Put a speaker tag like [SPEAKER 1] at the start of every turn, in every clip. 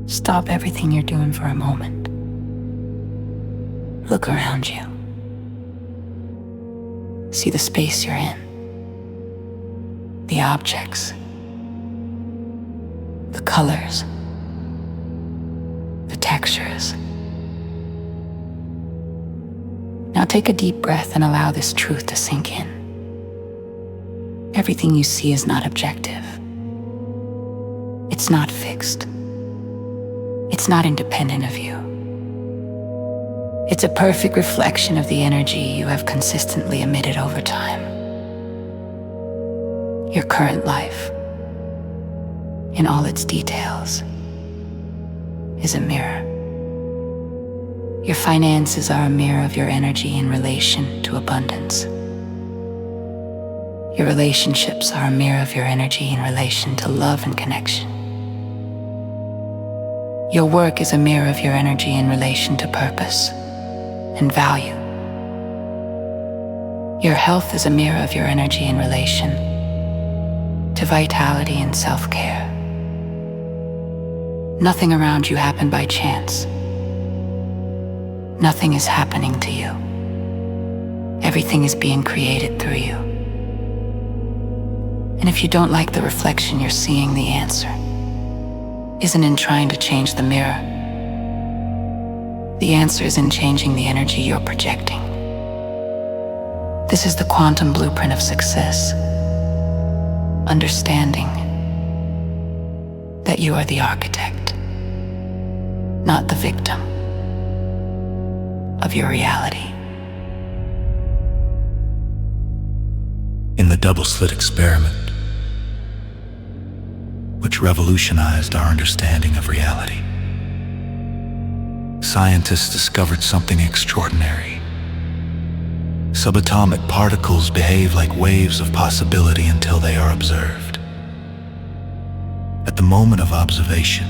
[SPEAKER 1] Stop everything you're doing for a moment. Look around you. See the space you're in, the objects, the colors, the textures. Now take a deep breath and allow this truth to sink in. Everything you see is not objective. It's not fixed. It's not independent of you. It's a perfect reflection of the energy you have consistently emitted over time. Your current life, in all its details, is a mirror. Your finances are a mirror of your energy in relation to abundance. Your relationships are a mirror of your energy in relation to love and connection. Your work is a mirror of your energy in relation to purpose and value. Your health is a mirror of your energy in relation to vitality and self-care. Nothing around you happened by chance. Nothing is happening to you. Everything is being created through you. And if you don't like the reflection you're seeing, the answer isn't in trying to change the mirror. The answer is in changing the energy you're projecting. This is the quantum blueprint of success. Understanding that you are the architect, not the victim of your reality.
[SPEAKER 2] In the double-slit experiment, which revolutionized our understanding of reality, scientists discovered something extraordinary. Subatomic particles behave like waves of possibility until they are observed. At the moment of observation,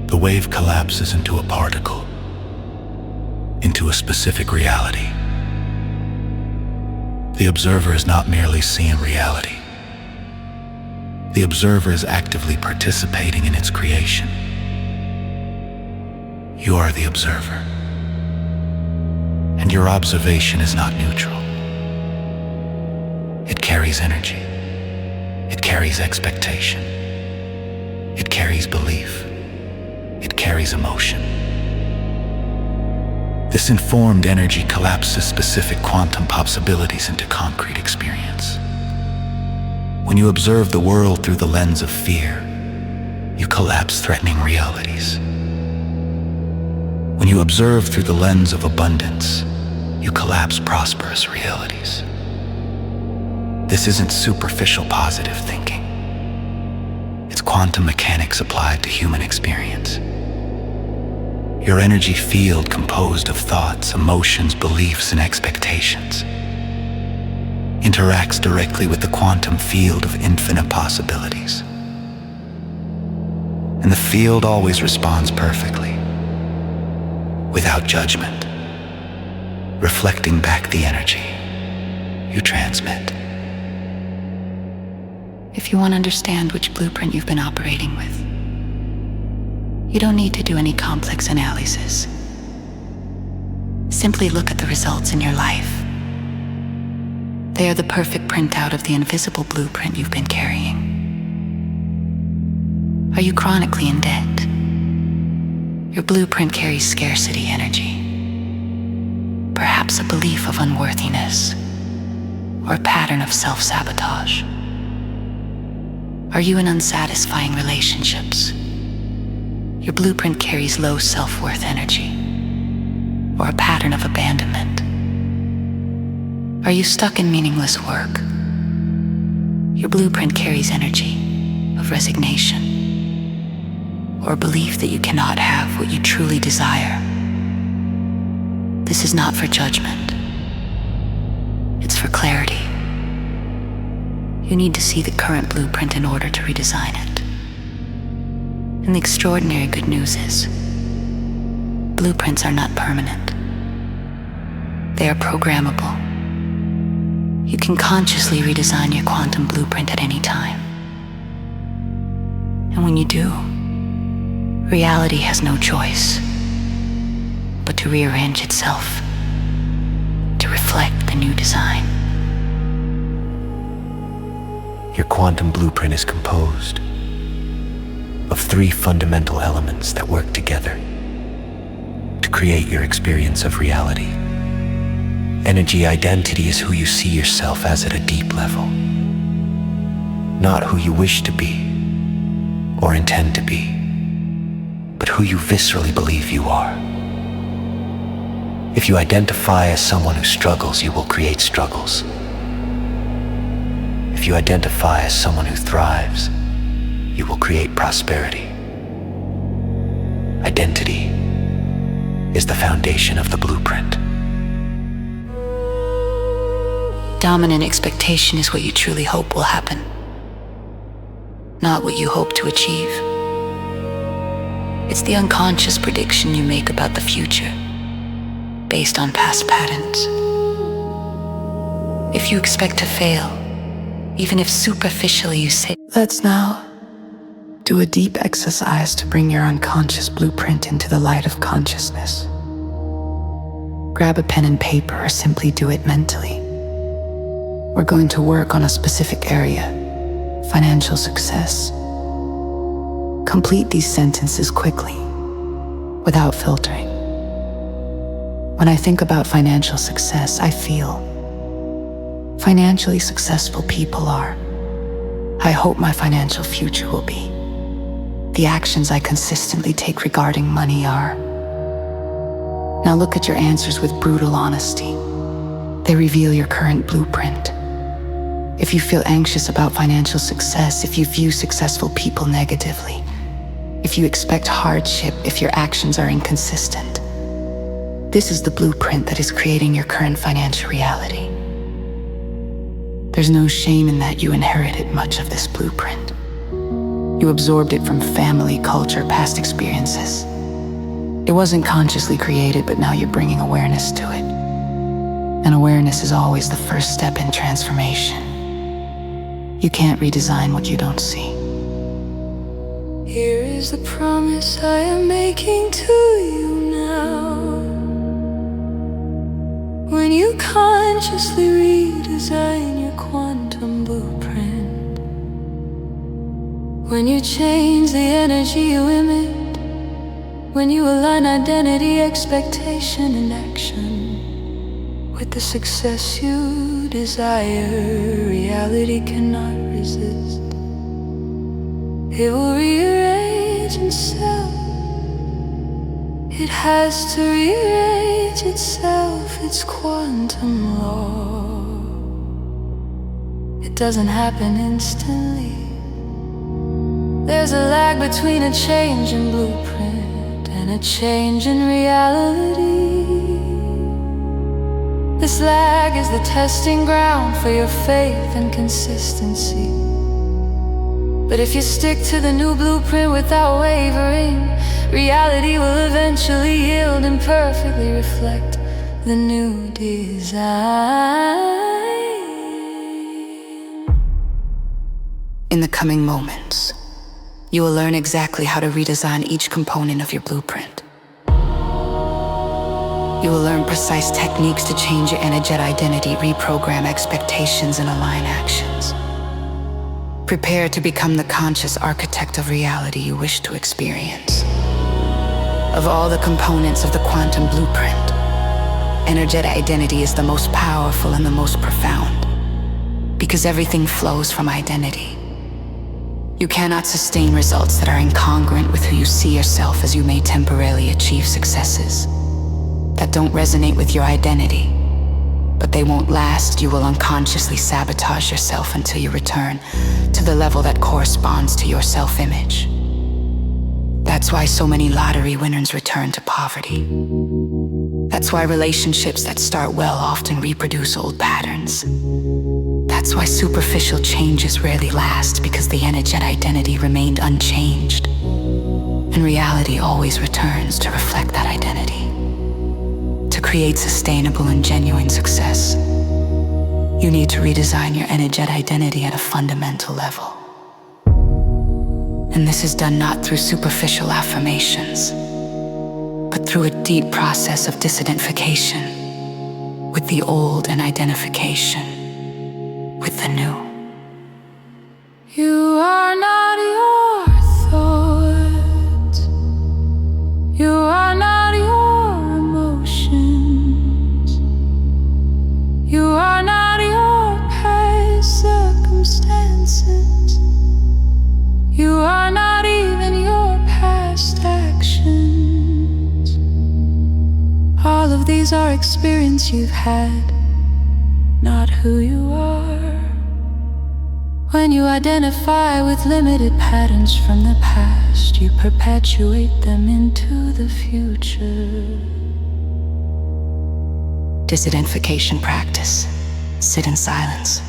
[SPEAKER 2] the wave collapses into a particle, into a specific reality. The observer is not merely seeing reality. The observer is actively participating in its creation. You are the observer, and your observation is not neutral. It carries energy. It carries expectation. It carries belief. It carries emotion. This informed energy collapses specific quantum possibilities into concrete experience. When you observe the world through the lens of fear, you collapse threatening realities. When you observe through the lens of abundance, you collapse prosperous realities. This isn't superficial positive thinking. It's quantum mechanics applied to human experience. Your energy field, composed of thoughts, emotions, beliefs, and expectations, interacts directly with the quantum field of infinite possibilities. And the field always responds perfectly, without judgment, reflecting back the energy you transmit.
[SPEAKER 1] If you want to understand which blueprint you've been operating with, you don't need to do any complex analysis. Simply look at the results in your life. They are the perfect printout of the invisible blueprint you've been carrying. Are you chronically in debt? Your blueprint carries scarcity energy. Perhaps a belief of unworthiness, or a pattern of self-sabotage. Are you in unsatisfying relationships? Your blueprint carries low self-worth energy, or a pattern of abandonment. Are you stuck in meaningless work? Your blueprint carries energy of resignation, or a belief that you cannot have what you truly desire. This is not for judgment. It's for clarity. You need to see the current blueprint in order to redesign it. And the extraordinary good news is, blueprints are not permanent. They are programmable. You can consciously redesign your quantum blueprint at any time. And when you do, Reality has no choice but to rearrange itself to reflect the new design.
[SPEAKER 2] Your quantum blueprint is composed of 3 fundamental elements that work together to create your experience of reality. Energy identity is who you see yourself as at a deep level, not who you wish to be or intend to be, but who you viscerally believe you are. If you identify as someone who struggles, you will create struggles. If you identify as someone who thrives, you will create prosperity. Identity is the foundation of the blueprint.
[SPEAKER 1] Dominant expectation is what you truly hope will happen, not what you hope to achieve. It's the unconscious prediction you make about the future, based on past patterns. If you expect to fail, even if superficially you say,
[SPEAKER 3] let's now do a deep exercise to bring your unconscious blueprint into the light of consciousness. Grab a pen and paper or simply do it mentally. We're going to work on a specific area, financial success. Complete these sentences quickly, without filtering. When I think about financial success, I feel financially successful people are. I hope my financial future will be. The actions I consistently take regarding money are. Now look at your answers with brutal honesty. They reveal your current blueprint. If you feel anxious about financial success, if you view successful people negatively, if you expect hardship, if your actions are inconsistent, this is the blueprint that is creating your current financial reality. There's no shame in that you inherited much of this blueprint. You absorbed it from family, culture, past experiences. It wasn't consciously created, but now you're bringing awareness to it. And awareness is always the first step in transformation. You can't redesign what you don't see.
[SPEAKER 4] Here is the promise I am making to you now. When you consciously redesign your quantum blueprint, when you change the energy you emit, when you align identity, expectation, and action with the success you desire, reality cannot resist. It will rearrange itself. It has to rearrange itself. It's quantum law. It doesn't happen instantly. There's a lag between a change in blueprint and a change in reality. This lag is the testing ground for your faith and consistency. But if you stick to the new blueprint without wavering, reality will eventually yield and perfectly reflect the new design.
[SPEAKER 1] in the coming moments, you will learn exactly how to redesign each component of your blueprint. You will learn precise techniques to change your energetic identity, reprogram expectations, and align actions. Prepare to become the conscious architect of reality you wish to experience. Of all the components of the quantum blueprint, energetic identity is the most powerful and the most profound, because everything flows from identity. You cannot sustain results that are incongruent with who you see yourself, as you may temporarily achieve successes that don't resonate with your identity, but they won't last. You will unconsciously sabotage yourself until you return to the level that corresponds to your self-image. That's why so many lottery winners return to poverty. That's why relationships that start well often reproduce old patterns. That's why superficial changes rarely last, because the energetic identity remained unchanged, and reality always returns to reflect that identity. To create sustainable and genuine success, you need to redesign your energetic identity at a fundamental level. And this is done not through superficial affirmations, but through a deep process of disidentification with the old and identification with the new.
[SPEAKER 4] You are not your thoughts. You are not your emotions. You are not your past circumstances. You are not even your past actions. All of these are experience you've had, not who you are. When you identify with limited patterns from the past, you perpetuate them into the future.
[SPEAKER 1] Disidentification practice. Sit in silence.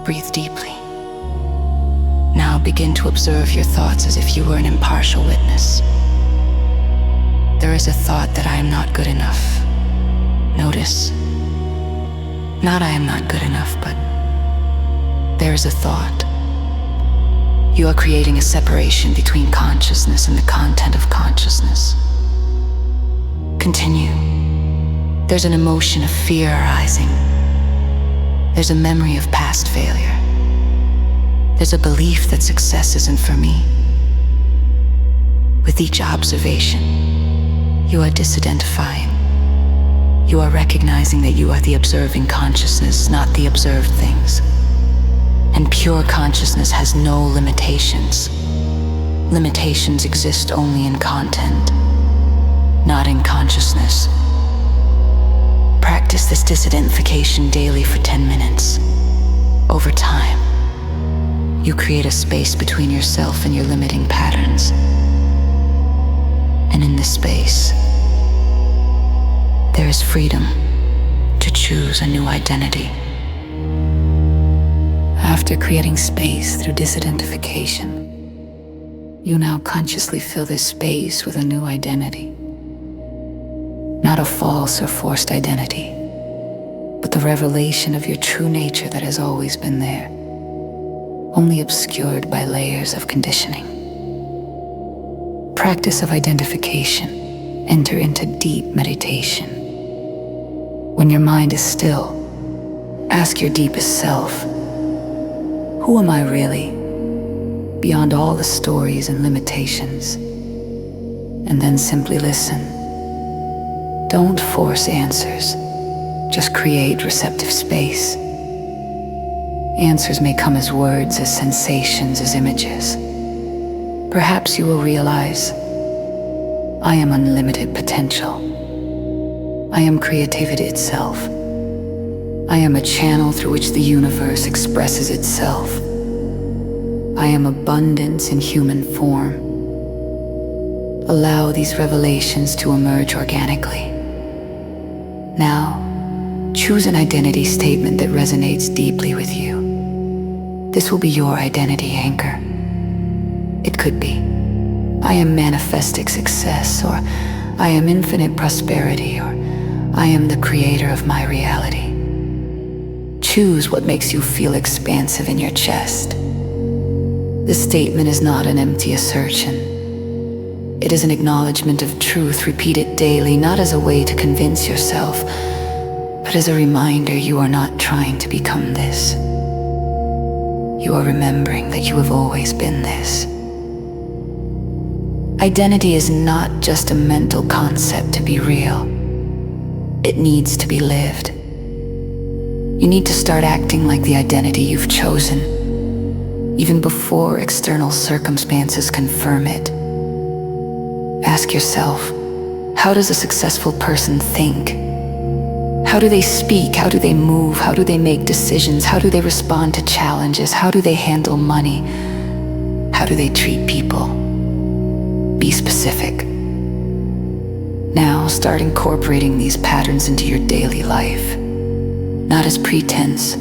[SPEAKER 1] Breathe deeply. Now begin to observe your thoughts as if you were an impartial witness. There is a thought that I am not good enough. Notice. Not I am not good enough, but there is a thought. You are creating a separation between consciousness and the content of consciousness. Continue. There's an emotion of fear arising. There's a memory of past failure. There's a belief that success isn't for me. With each observation, you are disidentifying. You are recognizing that you are the observing consciousness, not the observed things. And pure consciousness has no limitations. Limitations exist only in content, not in consciousness. Practice this disidentification daily for 10 minutes. Over time, you create a space between yourself and your limiting patterns. And in this space, there is freedom to choose a new identity. After creating space through disidentification, you now consciously fill this space with a new identity. Not a false or forced identity, but the revelation of your true nature that has always been there, only obscured by layers of conditioning. Practice of identification. Enter into deep meditation. When your mind is still, ask your deepest self, who am I really, beyond all the stories and limitations? And then simply listen. Don't force answers, just create receptive space. Answers may come as words, as sensations, as images. Perhaps you will realize, I am unlimited potential. I am creativity itself. I am a channel through which the universe expresses itself. I am abundance in human form. Allow these revelations to emerge organically. Now, choose an identity statement that resonates deeply with you. This will be your identity anchor. It could be, I am manifesting success, or I am infinite prosperity, or I am the creator of my reality. Choose what makes you feel expansive in your chest. This statement is not an empty assertion. It is an acknowledgement of truth repeated daily, not as a way to convince yourself, but as a reminder you are not trying to become this. You are remembering that you have always been this. Identity is not just a mental concept to be real. It needs to be lived. You need to start acting like the identity you've chosen, even before external circumstances confirm it. Ask yourself, how does a successful person think? How do they speak? How do they move? How do they make decisions? How do they respond to challenges? How do they handle money? How do they treat people? Be specific. Now start incorporating these patterns into your daily life, not as pretense,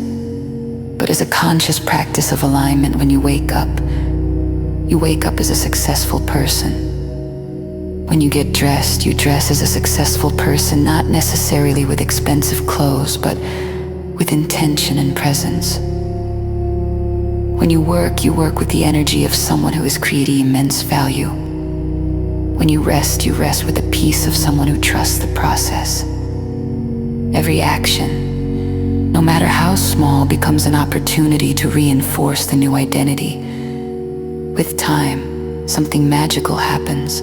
[SPEAKER 1] but as a conscious practice of alignment. When you wake up as a successful person. When you get dressed, you dress as a successful person, not necessarily with expensive clothes, but with intention and presence. When you work with the energy of someone who is creating immense value. When you rest with the peace of someone who trusts the process. Every action, no matter how small, becomes an opportunity to reinforce the new identity. With time, something magical happens.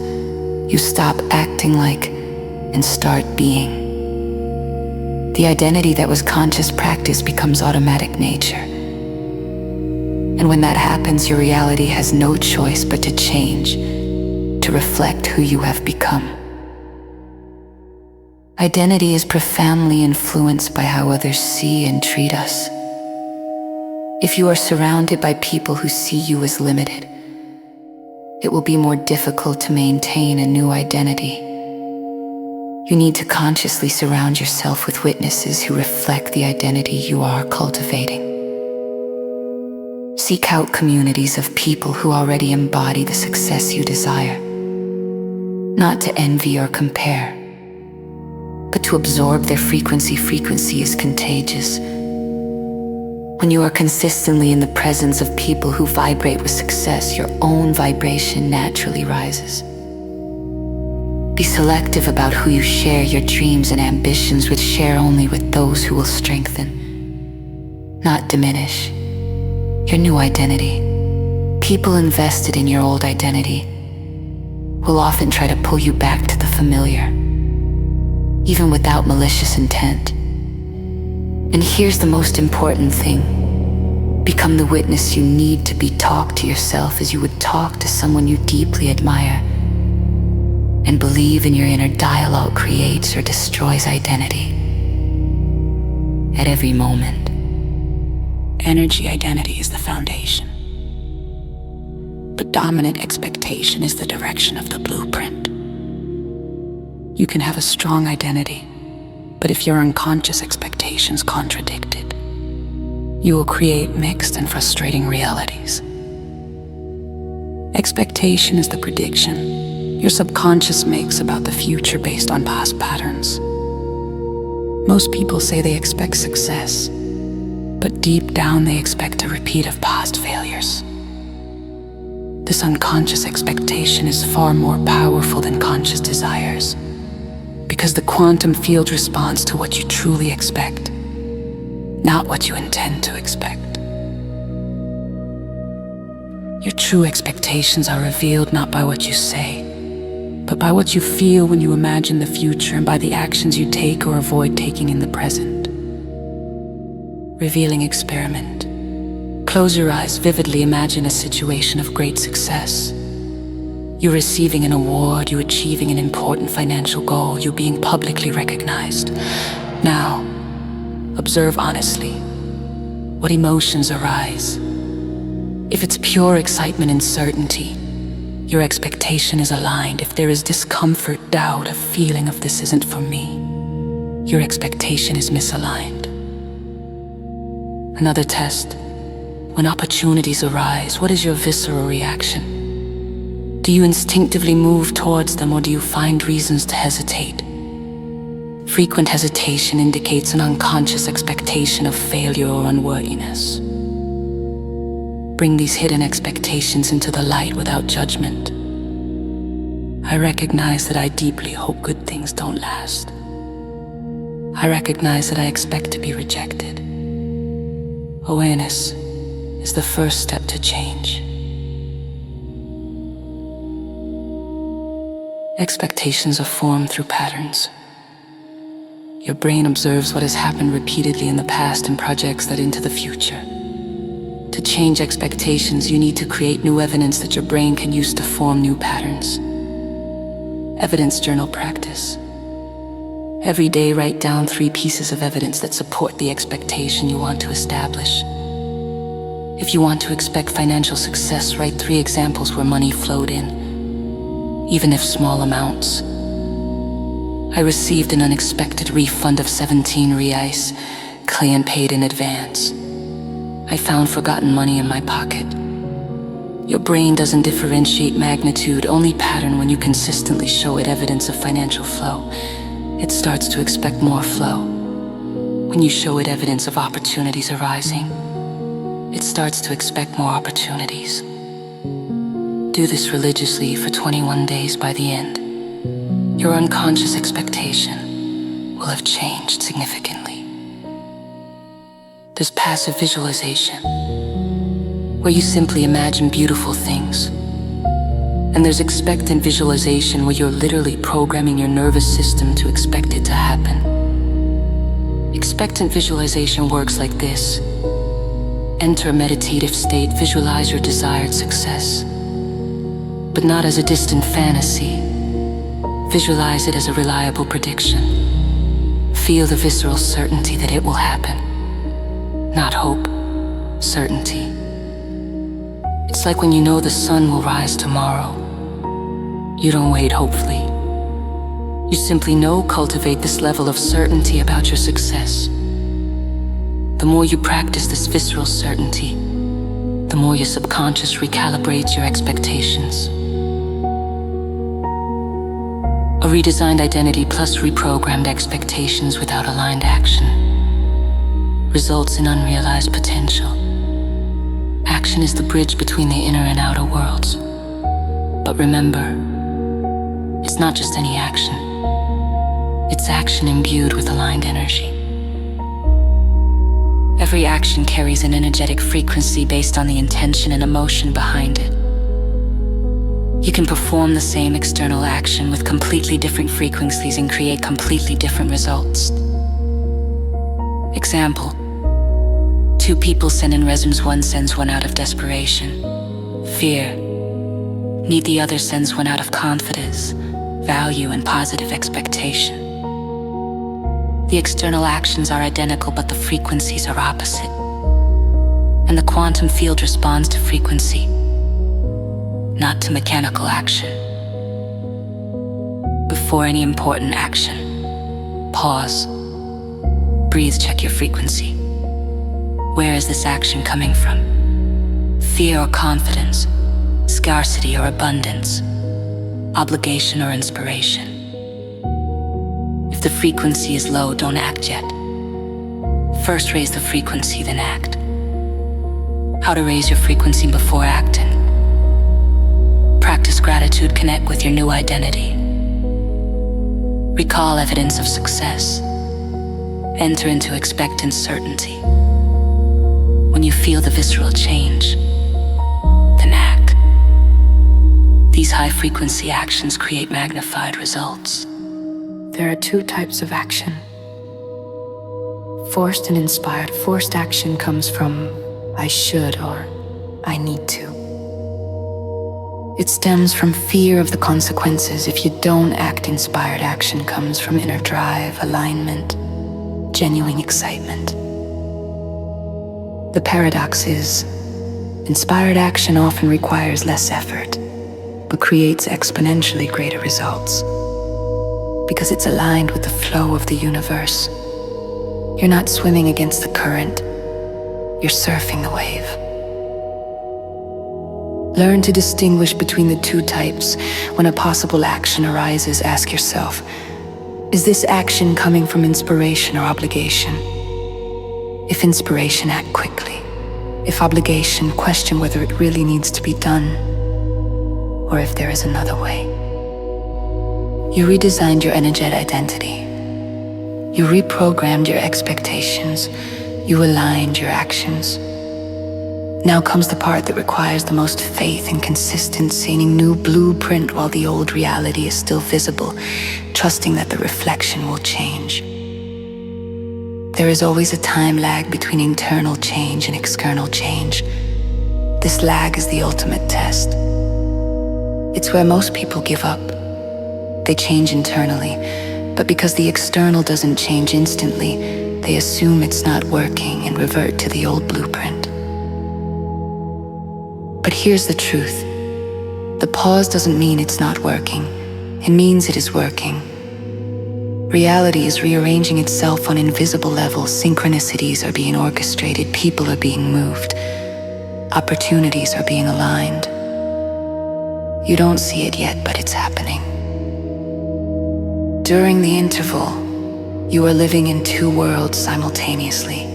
[SPEAKER 1] You stop acting like and start being. The identity that was conscious practice becomes automatic nature. And when that happens, your reality has no choice but to change, to reflect who you have become. Identity is profoundly influenced by how others see and treat us. If you are surrounded by people who see you as limited, it will be more difficult to maintain a new identity. You need to consciously surround yourself with witnesses who reflect the identity you are cultivating. Seek out communities of people who already embody the success you desire, not to envy or compare, but to absorb their frequency. Frequency is contagious. When you are consistently in the presence of people who vibrate with success, your own vibration naturally rises. Be selective about who you share your dreams and ambitions with. Share only with those who will strengthen, not diminish, your new identity. People invested in your old identity will often try to pull you back to the familiar, even without malicious intent. And here's the most important thing. Become the witness you need to be. Talk to yourself as you would talk to someone you deeply admire. And believe in your inner dialogue creates or destroys identity. At every moment.
[SPEAKER 3] Energy identity is the foundation. But dominant expectation is the direction of the blueprint. You can have a strong identity, but if your unconscious expectations contradict it, you will create mixed and frustrating realities. Expectation is the prediction your subconscious makes about the future based on past patterns. Most people say they expect success, but deep down they expect a repeat of past failures. This unconscious expectation is far more powerful than conscious desires, because the quantum field responds to what you truly expect, not what you intend to expect. Your true expectations are revealed not by what you say, but by what you feel when you imagine the future and by the actions you take or avoid taking in the present. Revealing experiment. Close your eyes, vividly imagine a situation of great success. You're receiving an award, you're achieving an important financial goal, you're being publicly recognized. Now, observe honestly. What emotions arise? If it's pure excitement and certainty, your expectation is aligned. If there is discomfort, doubt, a feeling of this isn't for me, your expectation is misaligned. Another test. When opportunities arise, what is your visceral reaction? Do you instinctively move towards them, or do you find reasons to hesitate? Frequent hesitation indicates an unconscious expectation of failure or unworthiness. Bring these hidden expectations into the light without judgment. I recognize that I deeply hope good things don't last. I recognize that I expect to be rejected. Awareness is the first step to change. Expectations are formed through patterns. Your brain observes what has happened repeatedly in the past and projects that into the future. To change expectations, you need to create new evidence that your brain can use to form new patterns. Evidence journal practice. Every day, write down 3 pieces of evidence that support the expectation you want to establish. If you want to expect financial success, write 3 examples where money flowed in, even if small amounts. I received an unexpected refund of 17 reais, client paid in advance. I found forgotten money in my pocket. Your brain doesn't differentiate magnitude, only pattern. When you consistently show it evidence of financial flow, it starts to expect more flow. When you show it evidence of opportunities arising,
[SPEAKER 1] it starts to expect more opportunities. Do this religiously for 21 days. By the end, your unconscious expectation will have changed significantly. There's passive visualization, where you simply imagine beautiful things. And there's expectant visualization, where you're literally programming your nervous system to expect it to happen. Expectant visualization works like this. Enter a meditative state, visualize your desired success, but not as a distant fantasy. Visualize it as a reliable prediction. Feel the visceral certainty that it will happen. Not hope, certainty. It's like when you know the sun will rise tomorrow. You don't wait hopefully. You simply know, cultivate this level of certainty about your success. The more you practice this visceral certainty, the more your subconscious recalibrates your expectations. A redesigned identity plus reprogrammed expectations without aligned action results in unrealized potential. Action is the bridge between the inner and outer worlds. But remember, it's not just any action. It's action imbued with aligned energy. Every action carries an energetic frequency based on the intention and emotion behind it. You can perform the same external action with completely different frequencies and create completely different results. Example: 2 people send in resumes, one sends one out of desperation, fear. The other sends one out of confidence, value, and positive expectation. The external actions are identical, but the frequencies are opposite. And the quantum field responds to frequency, not to mechanical action. Before any important action, pause, breathe, check your frequency. Where is this action coming from? Fear or confidence? Scarcity or abundance? Obligation or inspiration? If the frequency is low, don't act yet. First raise the frequency, then act. How to raise your frequency before acting? Practice gratitude, connect with your new identity. Recall evidence of success. Enter into expectant certainty. When you feel the visceral change, then act. These high-frequency actions create magnified results.
[SPEAKER 3] There are 2 types of action: forced and inspired. Forced action comes from I should or I need to. It stems from fear of the consequences if you don't act. Inspired action comes from inner drive, alignment, genuine excitement. The paradox is, inspired action often requires less effort, but creates exponentially greater results. Because it's aligned with the flow of the universe. You're not swimming against the current, you're surfing the wave. Learn to distinguish between the 2 types. When a possible action arises, ask yourself, is this action coming from inspiration or obligation? If inspiration, act quickly. If obligation, question whether it really needs to be done, or if there is another way. You redesigned your energetic identity. You reprogrammed your expectations. You aligned your actions. Now comes the part that requires the most faith and consistency, a new blueprint while the old reality is still visible, trusting that the reflection will change. There is always a time lag between internal change and external change. This lag is the ultimate test. It's where most people give up. They change internally, but because the external doesn't change instantly, they assume it's not working and revert to the old blueprint. But here's the truth. The pause doesn't mean it's not working. It means it is working. Reality is rearranging itself on invisible levels. Synchronicities are being orchestrated. People are being moved. Opportunities are being aligned. You don't see it yet, but it's happening. During the interval, you are living in 2 worlds simultaneously.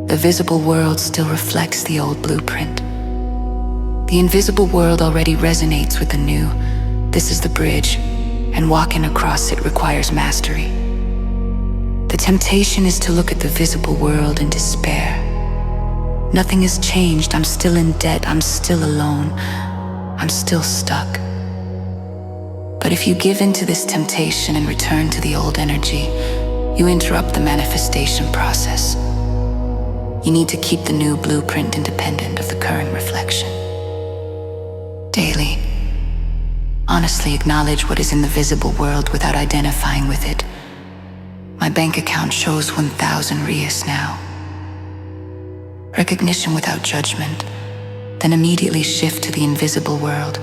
[SPEAKER 1] The visible world still reflects the old blueprint. The invisible world already resonates with the new. This is the bridge, and walking across it requires mastery. The temptation is to look at the visible world in despair. Nothing has changed. I'm still in debt. I'm still alone. I'm still stuck. But if you give in to this temptation and return to the old energy, you interrupt the manifestation process. You need to keep the new blueprint independent of the current reflection. Daily, honestly acknowledge what is in the visible world without identifying with it. My bank account shows 1,000 Rias now. Recognition without judgment, then immediately shift to the invisible world.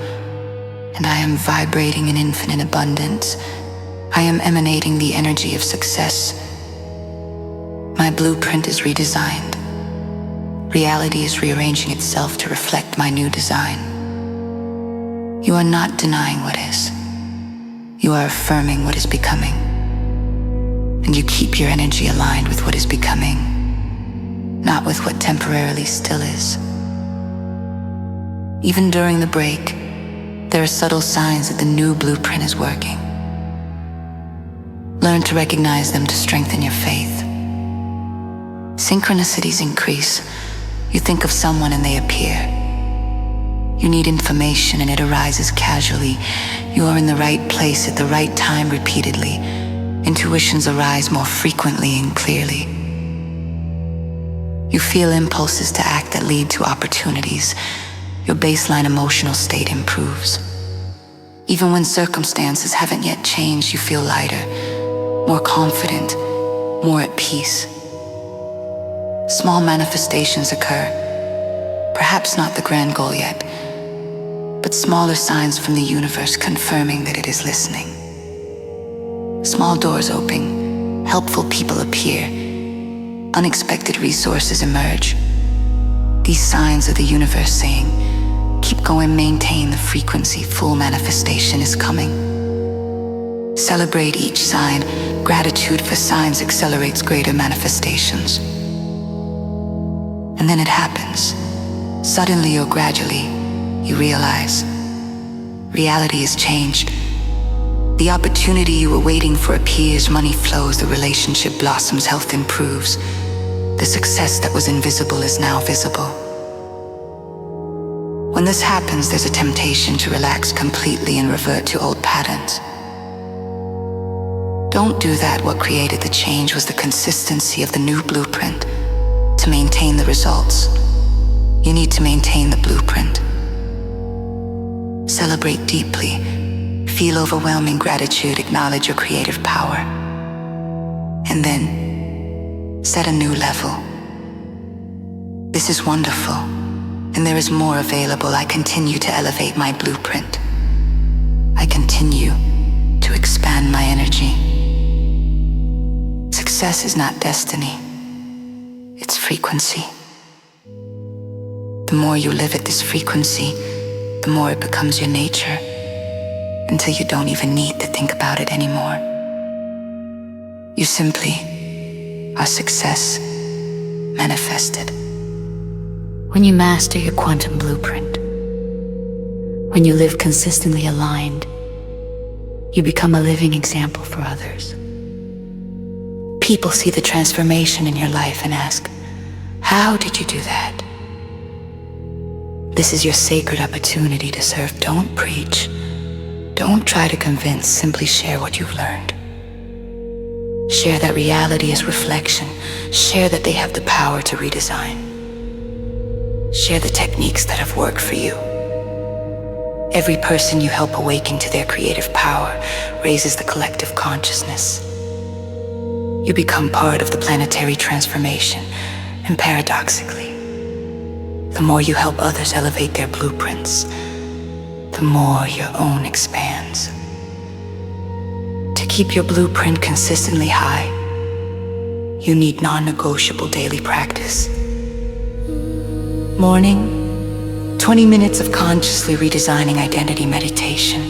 [SPEAKER 1] And I am vibrating in infinite abundance. I am emanating the energy of success. My blueprint is redesigned. Reality is rearranging itself to reflect my new design. You are not denying what is. You are affirming what is becoming. And you keep your energy aligned with what is becoming, not with what temporarily still is. Even during the break, there are subtle signs that the new blueprint is working. Learn to recognize them to strengthen your faith. Synchronicities increase. You think of someone and they appear. You need information and it arises casually. You are in the right place at the right time repeatedly. Intuitions arise more frequently and clearly. You feel impulses to act that lead to opportunities. Your baseline emotional state improves. Even when circumstances haven't yet changed, you feel lighter, more confident, more at peace. Small manifestations occur, perhaps not the grand goal yet, but smaller signs from the universe confirming that it is listening. Small doors open, helpful people appear, unexpected resources emerge. These signs are the universe saying, keep going, maintain the frequency, full manifestation is coming. Celebrate each sign. Gratitude for signs accelerates greater manifestations. And then it happens. Suddenly or gradually, you realize reality has changed. The opportunity you were waiting for appears, money flows, the relationship blossoms, health improves. The success that was invisible is now visible. When this happens, there's a temptation to relax completely and revert to old patterns. Don't do that. What created the change was the consistency of the new blueprint. To maintain the results, you need to maintain the blueprint. Celebrate deeply. Feel overwhelming gratitude. Acknowledge your creative power. And then, set a new level. This is wonderful, and there is more available. I continue to elevate my blueprint. I continue to expand my energy. Success is not destiny. It's frequency. The more you live at this frequency, the more it becomes your nature, until you don't even need to think about it anymore. You simply are success manifested.
[SPEAKER 3] When you master your quantum blueprint, when you live consistently aligned, you become a living example for others. People see the transformation in your life and ask, how did you do that? This is your sacred opportunity to serve. Don't preach. Don't try to convince. Simply share what you've learned. Share that reality is reflection. Share that they have the power to redesign. Share the techniques that have worked for you. Every person you help awaken to their creative power raises the collective consciousness. You become part of the planetary transformation, and paradoxically, the more you help others elevate their blueprints, the more your own expands. To keep your blueprint consistently high, you need non-negotiable daily practice. Morning, 20 minutes of consciously redesigning identity meditation,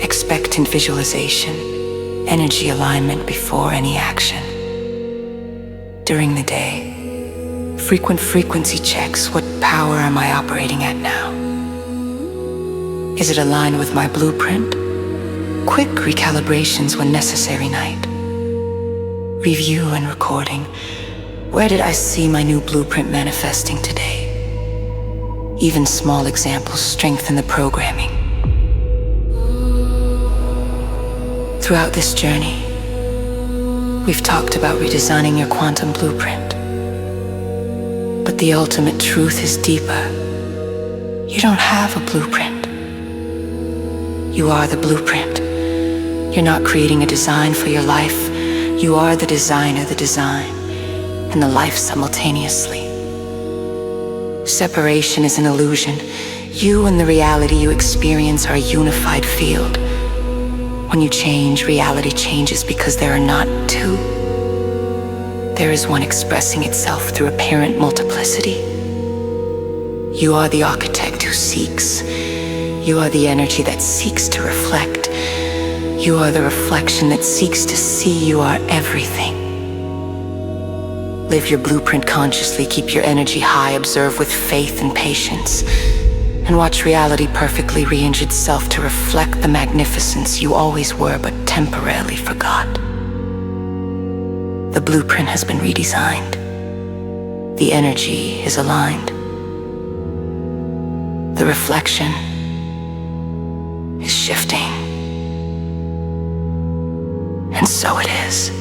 [SPEAKER 3] expectant visualization, energy alignment before any action. During the day, Frequent frequency checks. What power am I operating at now? Is it aligned with my blueprint? Quick recalibrations when necessary. Night review and recording. Where did I see my new blueprint manifesting today? Even small examples strengthen the programming. Throughout this journey, we've talked about redesigning your quantum blueprint. But the ultimate truth is deeper. You don't have a blueprint. You are the blueprint. You're not creating a design for your life. You are the designer, the design, and the life simultaneously. Separation is an illusion. You and the reality you experience are a unified field. When you change, reality changes because there are not two. There is one expressing itself through apparent multiplicity. You are the architect who seeks. You are the energy that seeks to reflect. You are the reflection that seeks to see. You are everything. Live your blueprint consciously, keep your energy high, observe with faith and patience, and watch reality perfectly re-arrange itself to reflect the magnificence you always were but temporarily forgot. The blueprint has been redesigned. The energy is aligned. The reflection is shifting. And so it is.